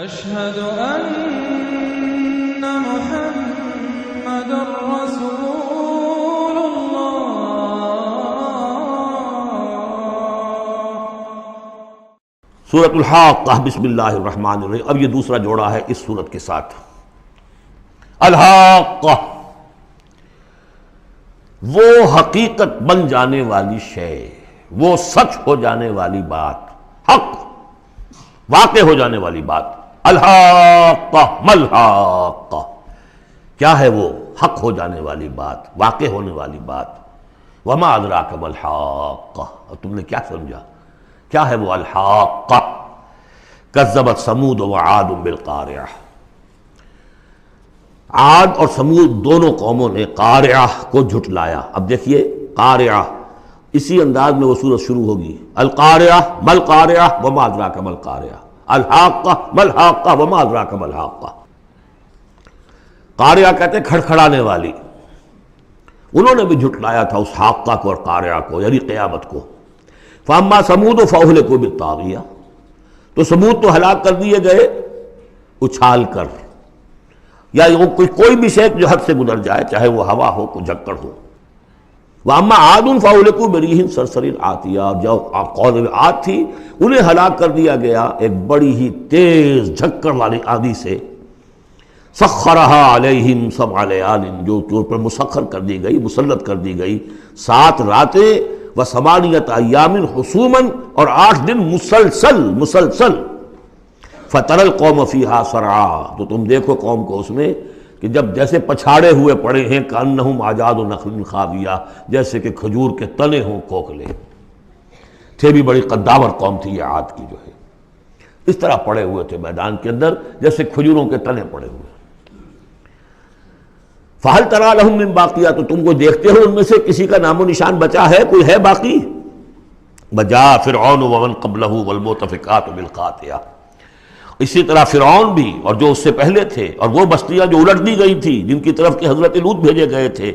أشهد أن محمد رسول الله۔ سورۃ الحاقہ، بسم اللہ الرحمن الرحیم۔ اب یہ دوسرا جوڑا ہے اس سورت کے ساتھ۔ الحاقہ، وہ حقیقت بن جانے والی شے، وہ سچ ہو جانے والی بات، حق واقع ہو جانے والی بات۔ الحاقہ ملحاقہ، کیا ہے وہ حق ہو جانے والی بات، واقع ہونے والی بات۔ وما ادراک ملحاقہ، اور تم نے کیا سمجھا کیا ہے وہ الحاقہ؟ کذبت ثمود وعاد بالقارعہ، عاد اور سمود دونوں قوموں نے قارعہ کو جھٹلایا۔ اب دیکھیے قارعہ، اسی انداز میں وہ سورت شروع ہوگی۔ القارعہ ملقارعہ وما ادراک ملقارعہ، الحاقہ ملحاقہ وما ادراک ملحاقہ۔ قارعہ کہتے ہیں کھڑکھڑانے والی، انہوں نے بھی جھٹلایا تھا اس حاقہ کو اور قارعہ کو، یعنی قیامت کو۔ فاما ثمود فاہلکوا بالطاغیہ، تو سمود تو ہلاک کر دیے گئے اچھال کر، یا کوئی بھی شے جو حد سے گزر جائے، چاہے وہ ہوا ہو کوئی جھکڑ ہو۔ واما عاد فاہلکوا بریح صرصر عاتیہ، جو قوم عاد تھی انہیں ہلاک کر دیا گیا ایک بڑی ہی تیز جھکڑ والی آندھی سے۔ سخرہا علیہم سبع لیال، جو پر مسخر کر دی گئی، مسلط کر دی گئی 7 راتیں وثمانیۃ ایام حسوما، اور 8 دن مسلسل۔ فتری القوم فیہا صرعا، تو تم دیکھو قوم کو اس میں کہ جب جیسے پچھاڑے ہوئے پڑے ہیں، کأنہم اعجاز نخل خاویہ، جیسے کہ کھجور کے تنے ہوں کھوکھلے تھے۔ بھی بڑی قداور قوم تھی یہ عاد کی، جو ہے اس طرح پڑے ہوئے تھے میدان کے اندر جیسے کھجوروں کے تنے پڑے ہوئے۔ فَهَلْ تَرَىٰ لَهُم مِّن بَاقِیَةٍ، تو تم کو دیکھتے ہو ان میں سے کسی کا نام و نشان بچا ہے، کوئی ہے باقی؟ وَجَاءَ فِرْعَوْنُ وَمَنْ قَبْلَهُ وَالْمُؤْتَفِكَاتُ بِالْخَاطِئَةِ، اسی طرح فرعون بھی اور جو اس سے پہلے تھے، اور وہ بستیاں جو الٹ دی گئی تھی جن کی طرف کہ حضرت لوط بھیجے گئے تھے،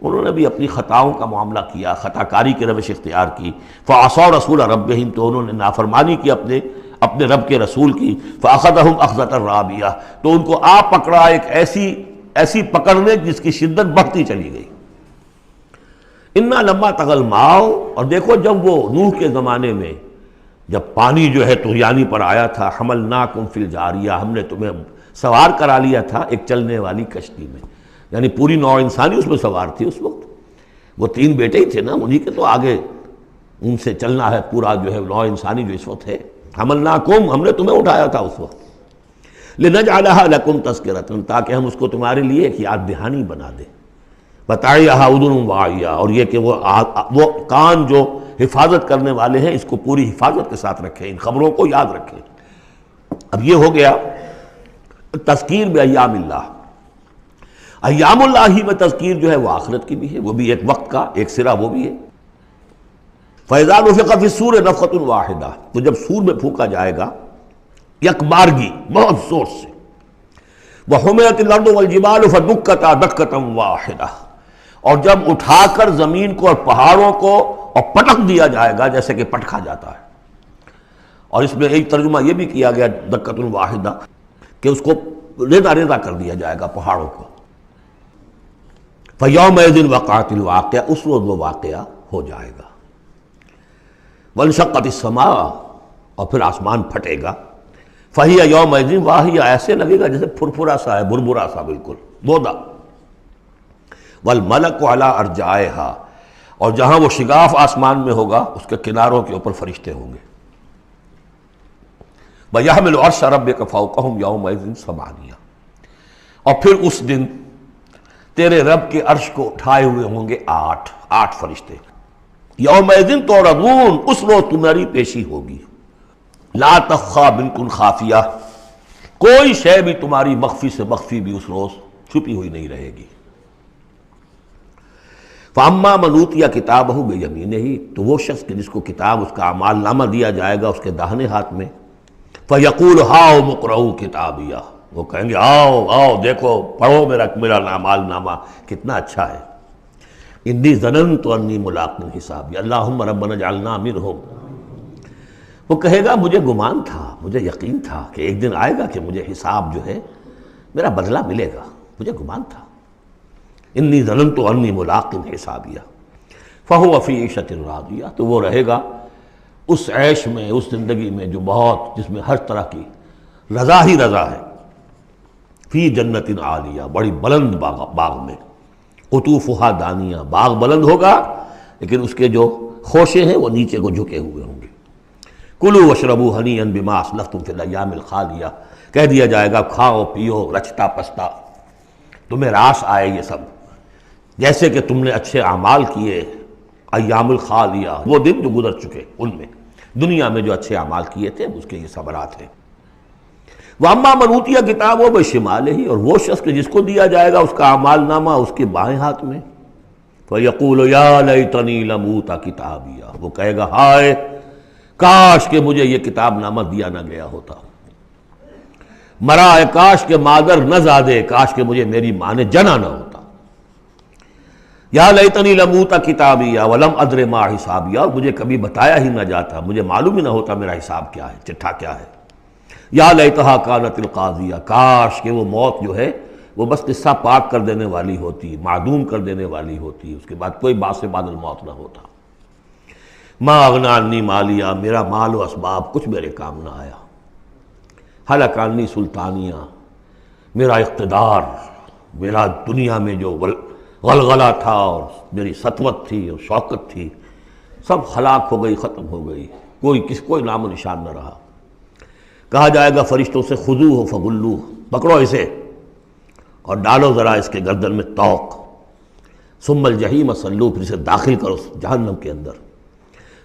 انہوں نے بھی اپنی خطاؤں کا معاملہ کیا، خطا کاری کی روش اختیار کی۔ فَعَصَوْا رَسُولَ رَبِّهِمْ، تو انہوں نے نافرمانی کی اپنے رب کے رسول کی۔ فَأَخَذَهُمْ أَخْذَةً رَابِيَةً، تو ان کو پکڑا ایک ایسی پکڑنے جس کی شدت بڑھتی چلی گئی۔ اِنَّا لَمَّا طَغَى الْمَاءُ، اور دیکھو جب وہ نوح کے زمانے میں جب پانی جو ہے طغیانی پر آیا تھا، حملناکم فی الجاریہ، ہم نے تمہیں سوار کرا لیا تھا ایک چلنے والی کشتی میں، یعنی پوری نوع انسانی اس میں سوار تھی اس وقت۔ وہ 3 بیٹے ہی تھے نا، انہی کے تو آگے ان سے چلنا ہے پورا جو ہے نوع انسانی جو اس وقت ہے۔ حملناکم، ہم نے تمہیں اٹھایا تھا اس وقت۔ لنجعلها لکم تذکرۃ، تاکہ ہم اس کو تمہارے لیے ایک یاد دہانی بنا دیں۔ وتعیھا اذن واعیہ، اور یہ کہ وہ کان جو حفاظت کرنے والے ہیں اس کو پوری حفاظت کے ساتھ رکھیں، ان خبروں کو یاد رکھیں۔ اب یہ ہو گیا تذکیر بایام اللہ۔ ایام اللہ ہی میں تذکیر جو ہے وہ آخرت کی بھی ہے، وہ بھی ایک وقت کا ایک سرا وہ بھی ہے۔ فَإِذَا نُفِخَ فِي الصُّورِ نَفْخَةٌ وَاحِدَةٌ، تو جب سور میں پھونکا جائے گا یک بارگی بہت زور سے۔ وَحُمِلَتِ الْأَرْضُ وَالْجِبَالُ فَدُكَّتَا دَكَّةً وَاحِدَةً، اور جب اٹھا کر زمین کو اور پہاڑوں کو اور پٹک دیا جائے گا جیسے کہ پٹکا جاتا ہے۔ اور اس میں ایک ترجمہ یہ بھی کیا گیا دکۃ واحدہ کہ اس کو ریزہ ریزہ کر دیا جائے گا پہاڑوں کو۔ فَيَوْمَئِذٍ وَقَعَتِ الْوَاقِعَةُ، اس روز وہ واقعہ ہو جائے گا۔ وَانشَقَّتِ السَّمَاءُ، اور پھر آسمان پھٹے گا۔ فَهِيَ يَوْمَئِذٍ وَاهِيَةٌ، ایسے لگے گا جیسے پھرپھرا سا ہے، بربرا سا، بالکل بودا۔ وَالْمَلَكُ عَلَىٰ أَرْجَائِهَا، اور جہاں وہ شگاف آسمان میں ہوگا اس کے کناروں کے اوپر فرشتے ہوں گے۔ وَيَحْمِلُ عَرْشَ رَبِّكَ فَوْقَهُمْ يَوْمَئِذٍ ثَمَانِيَةٌ، اور پھر اس دن تیرے رب کے عرش کو اٹھائے ہوئے ہوں گے 8 فرشتے۔ یومئذ تعرضون، اس روز تمہاری پیشی ہوگی۔ لا تخفی منکم خافیہ، کوئی شے بھی تمہاری مخفی سے مخفی بھی اس روز چھپی ہوئی نہیں رہے گی۔ فَأَمَّا مَنْ أُوتِیَ کِتَابَهُ بِیَمِینِهِ، تو وہ شخص کہ جس کو کتاب اس کا اعمال نامہ دیا جائے گا اس کے داہنے ہاتھ میں۔ فَیَقُولُ هَاؤْمُ اقْرَءُوا کِتَابِیَہ، وہ کہیں گے آؤ دیکھو پڑھو میرا اعمال نامہ کتنا اچھا ہے۔ انی ظننت انی ملاق حسابی، اللہم ربنا اجعلنا منہم۔ وہ کہے گا مجھے گمان تھا، مجھے یقین تھا کہ ایک دن آئے گا کہ مجھے حساب جو ہے میرا بدلہ ملے گا، مجھے گمان تھا۔ انی ظننت انی ملاق حسابیہ فہو فی عیشۃ راضیہ، تو وہ رہے گا اس عیش میں، اس زندگی میں جو بہت، جس میں ہر طرح کی رضا ہی رضا ہے، فی جنت عالیہ، بڑی بلند باغ میں، قطوفہا دانیہ، باغ بلند ہوگا لیکن اس کے جو خوشے ہیں وہ نیچے کو جھکے ہوئے ہوں گے۔ کلوا واشربوا ہنیئا بما اسلفتم فی الایام الخالیہ، کہہ دیا جائے گا کھاؤ پیو رچتا پستا، تمہیں راس آئے یہ سب، جیسے کہ تم نے اچھے اعمال کیے ایام الخالیہ، وہ دن جو گزر چکے، ان میں دنیا میں جو اچھے اعمال کیے تھے اس کے یہ ثمرات ہیں۔ وَأَمَّا مَنْ أُوتِیَ کتابہ بِشِمَالِهِ، اور وہ شخص کہ جس کو دیا جائے گا اس کا اعمال نامہ اس کے بائیں ہاتھ میں، فَيَقُولُ يَا لَيْتَنِي لَمْ أُوتَ کِتَابِیَہ، وہ کہے گا ہائے کاش کہ مجھے یہ کتاب نامہ دیا نہ گیا ہوتا، مرا کاش کہ مادر نہ زادے، کاش کہ مجھے میری ماں نے جنا نہ ہوتا۔ یا لیتنی لم اوت کتابیہ ولم ادر ما حسابیہ، مجھے کبھی بتایا ہی نہ جاتا، مجھے معلوم ہی نہ ہوتا میرا حساب کیا ہے، چٹھا کیا ہے۔ یا لیتہا کانت القاضیہ، کاش کہ وہ موت جو ہے وہ بس قصہ پاک کر دینے والی ہوتی، معدوم کر دینے والی ہوتی، اس کے بعد کوئی باعث بعد الموت نہ ہوتا۔ ما اغنی عنی مالیہ، میرا مال و اسباب کچھ میرے کام نہ آیا۔ ہلک عنی سلطانیہ، میرا اقتدار، میرا دنیا میں جو غلغلہ تھا اور میری سطوت تھی اور شوکت تھی، سب ہلاک ہو گئی، ختم ہو گئی، کوئی نام و نشان نہ رہا۔ کہا جائے گا فرشتوں سے خذوہ فغلوہ، پکڑو اسے اور ڈالو ذرا اس کے گردن میں توق، ثم الجحیم صلوہ، پھر اسے داخل کرو جہنم کے اندر،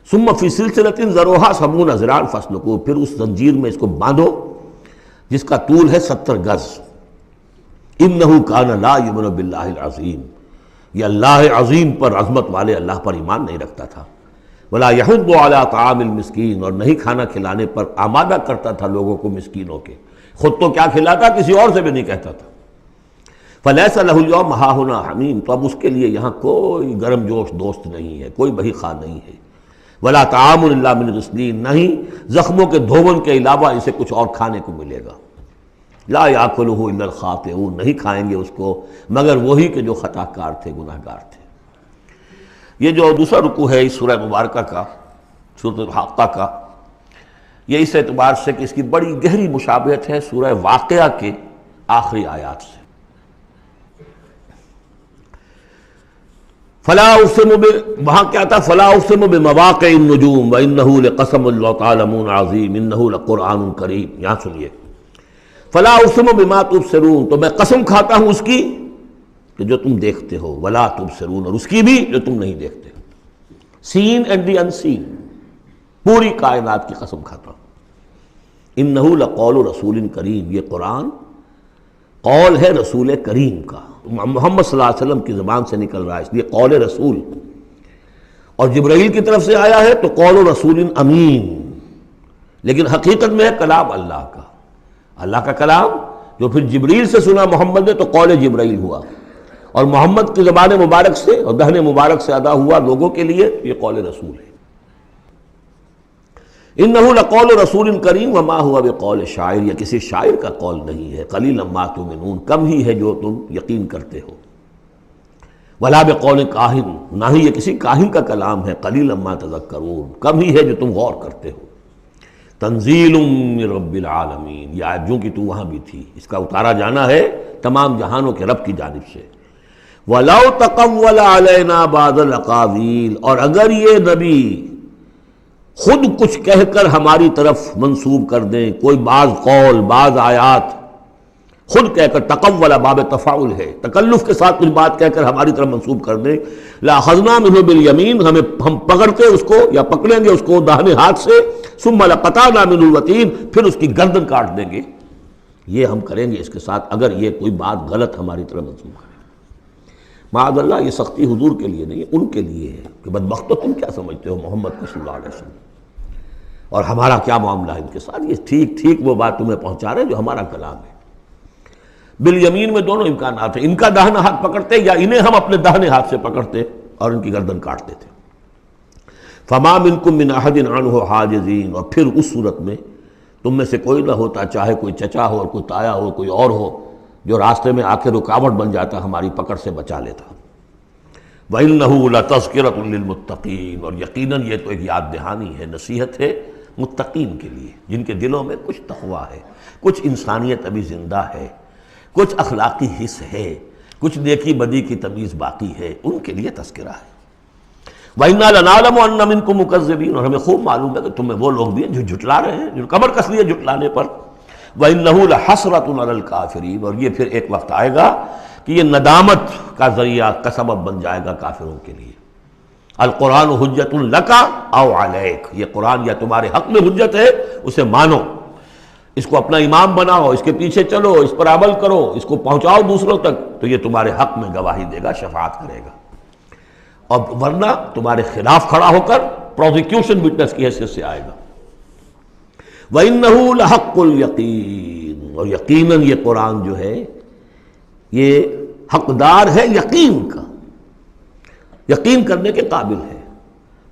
ثم فی سلسلۃ ذرعہا 70 ذراعا فاسلکوہ، پھر اس زنجیر میں اس کو باندھو جس کا طول ہے 70 گز۔ انہ کان لا یؤمن باللہ العظیم، یہ اللہ عظیم پر، عظمت والے اللہ پر ایمان نہیں رکھتا تھا۔ ولا یحض علی طعام المسکین، اور نہیں کھانا کھلانے پر آمادہ کرتا تھا لوگوں کو مسکینوں کے، خود تو کیا کھلاتا کسی اور سے بھی نہیں کہتا تھا۔ فلیس لہ اليوم ہاہنا حمیم، تو اب اس کے لیے یہاں کوئی گرم جوش دوست نہیں ہے، کوئی بہی خواہ نہیں ہے۔ ولا طعام الا من غسلین، نہیں زخموں کے دھون کے علاوہ اسے کچھ اور کھانے کو ملے گا۔ لا یاکلہ الا الخاطئون، نہیں کھائیں گے اس کو مگر وہی کہ جو خطا کار تھے، گناہ گار تھے۔ یہ جو دوسرا رکوع ہے اس سورہ مبارکہ کا، سورۃ الحاقہ کا، یہ اس اعتبار سے کہ اس کی بڑی گہری مشابہت ہے سورہ واقعہ کے آخری آیات سے۔ فلا اقسم وہاں کیا تھا؟ فلا اقسم بمواقع النجوم وانہ لقسم لو تعلمون عظیم انہ لقرآن کریم۔ یہاں سنیے، فلا اقسم بما تبصرون، تو میں قسم کھاتا ہوں اس کی کہ جو تم دیکھتے ہو، ولا تبصرون، اور اس کی بھی جو تم نہیں دیکھتے، سین اینڈ دی ان سین، پوری کائنات کی قسم کھاتا ہوں۔ انہ لقول رسول کریم، یہ قرآن قول ہے رسول کریم کا، محمد صلی اللہ علیہ وسلم کی زبان سے نکل رہا ہے، اس لیے قول رسول، اور جبرائیل کی طرف سے آیا ہے تو قول رسول امین، لیکن حقیقت میں ہے کلام اللہ کا، اللہ کا کلام جو پھر جبریل سے سنا محمد نے تو قول جبرائیل ہوا، اور محمد کی زبان مبارک سے اور دہن مبارک سے ادا ہوا لوگوں کے لیے، یہ قول رسول ہے۔ انہ لقول رسول کریم وما هو بقول شاعر، یہ کسی شاعر کا قول نہیں ہے، قلیلا ما تؤمنون، کم ہی ہے جو تم یقین کرتے ہو، ولا بقول کاہن، نہ ہی یہ کسی کاہن کا کلام ہے، قلیلا ما تذکرون، کم ہی ہے جو تم غور کرتے ہو۔ تنزیل من رب العالمین، یہ آیت جو کہ تو وہاں بھی تھی، اس کا اتارا جانا ہے تمام جہانوں کے رب کی جانب سے۔ وَلَوْ تَقَوَّلَ عَلَيْنَا بَعْضَ الْأَقَاوِيلِ، اور اگر یہ نبی خود کچھ کہہ کر ہماری طرف منسوب کر دیں، کوئی بعض قول، بعض آیات خود کہہ کر، تقول باب تفاعل ہے، تکلف کے ساتھ کچھ بات کہہ کر ہماری طرف منسوب کر دیں، لَأَخَذْنَا مِنْهُ بِالْيَمِينِ، ہم پکڑتے اس کو یا پکڑیں گے اس کو داہنے ہاتھ سے، ثُمَّ لَقَطَعْنَا مِنْهُ الْوَتِينَ، پھر اس کی گردن کاٹ دیں گے۔ یہ ہم کریں گے اس کے ساتھ اگر یہ کوئی بات غلط ہماری طرف منسوب کرے۔ معاذ اللہ، یہ سختی حضور کے لیے نہیں ہے، ان کے لیے ہے کہ بدبختو تم کیا سمجھتے ہو محمد صلی اللہ علیہ وسلم، اور ہمارا کیا معاملہ ہے ان کے ساتھ، یہ ٹھیک ٹھیک وہ بات تمہیں پہنچا رہے جو ہمارا کلام ہے۔ بالیمین میں دونوں امکانات ہیں، ان کا داہنا ہاتھ پکڑتے یا انہیں ہم اپنے داہنے ہاتھ سے پکڑتے اور ان کی گردن کاٹتے تھے۔ فما منکم من احد عنہ حاجزین، اور پھر اس صورت میں تم میں سے کوئی نہ ہوتا، چاہے کوئی چچا ہو اور کوئی تایا ہو کوئی اور ہو، جو راستے میں آ کے رکاوٹ بن جاتا، ہماری پکڑ سے بچا لیتا۔ وَإِنَّهُ لَتَذْكِرَةٌ لِّلْمُتَّقِينَ، اور یقیناً یہ تو ایک یاد دہانی ہے، نصیحت ہے متقین کے لیے، جن کے دلوں میں کچھ تقویٰ ہے، کچھ انسانیت ابھی زندہ ہے، کچھ اخلاقی حس ہے، کچھ نیکی بدی کی تمیز باقی ہے، ان کے لیے تذکرہ ہے۔ وَإِنَّا لَنَعْلَمُ أَنَّ مِنكُم مُكَذِّبِينَ، اور ہمیں خوب معلوم ہے کہ تمہیں وہ لوگ بھی ہیں جو جھٹلا رہے ہیں، جو کمر کس لیے جھٹلانے پر۔ وَإِنَّهُ لَحَسْرَةٌ عَلَى الْكَافِرِينَ، اور یہ پھر ایک وقت آئے گا کہ یہ ندامت کا ذریعہ کا سبب بن جائے گا کافروں کے لیے۔ القرآن حجت لک او علیک، یہ قرآن یا تمہارے حق میں حجت ہے، اسے مانو، اس کو اپنا امام بناؤ، اس کے پیچھے چلو، اس پر عمل کرو، اس کو پہنچاؤ دوسروں تک، تو یہ تمہارے حق میں گواہی دے گا، شفاعت کرے گا، اور ورنہ تمہارے خلاف کھڑا ہو کر پروزیکیوشن وٹنس کی حیثیت سے آئے گا۔ وَإِنَّهُ لَحَقُّ الْيَقِينِ، اور یقیناً یہ قرآن جو ہے یہ حقدار ہے یقین کا، یقین کرنے کے قابل ہے۔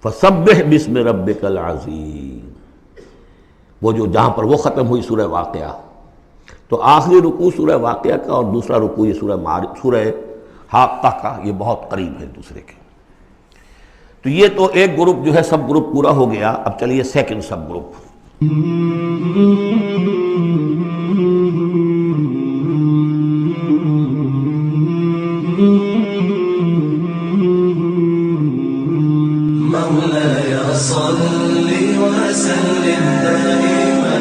فَسَبِّحْ بِاسْمِ رَبِّكَ الْعَظِيمِ، وہ جو جہاں پر وہ ختم ہوئی سورہ واقعہ، تو آخری رکوع سورہ واقعہ کا اور دوسرا رکوع یہ سورہ حاقہ کا، یہ بہت قریب ہے دوسرے کے۔ تو یہ تو ایک گروپ جو ہے سب گروپ پورا ہو گیا، اب چلیے سیکنڈ سب گروپ۔ مولاي صل وسلم دائما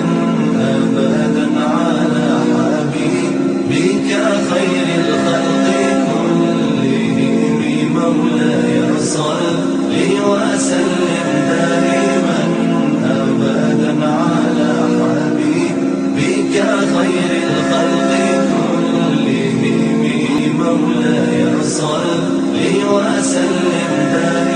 أبدا على حبيبك خير الخلق كلهم، مولاي صل وسلم دائما أبدا على حبيبك خير الخلق كلهم، مولاي صل وسلم دائما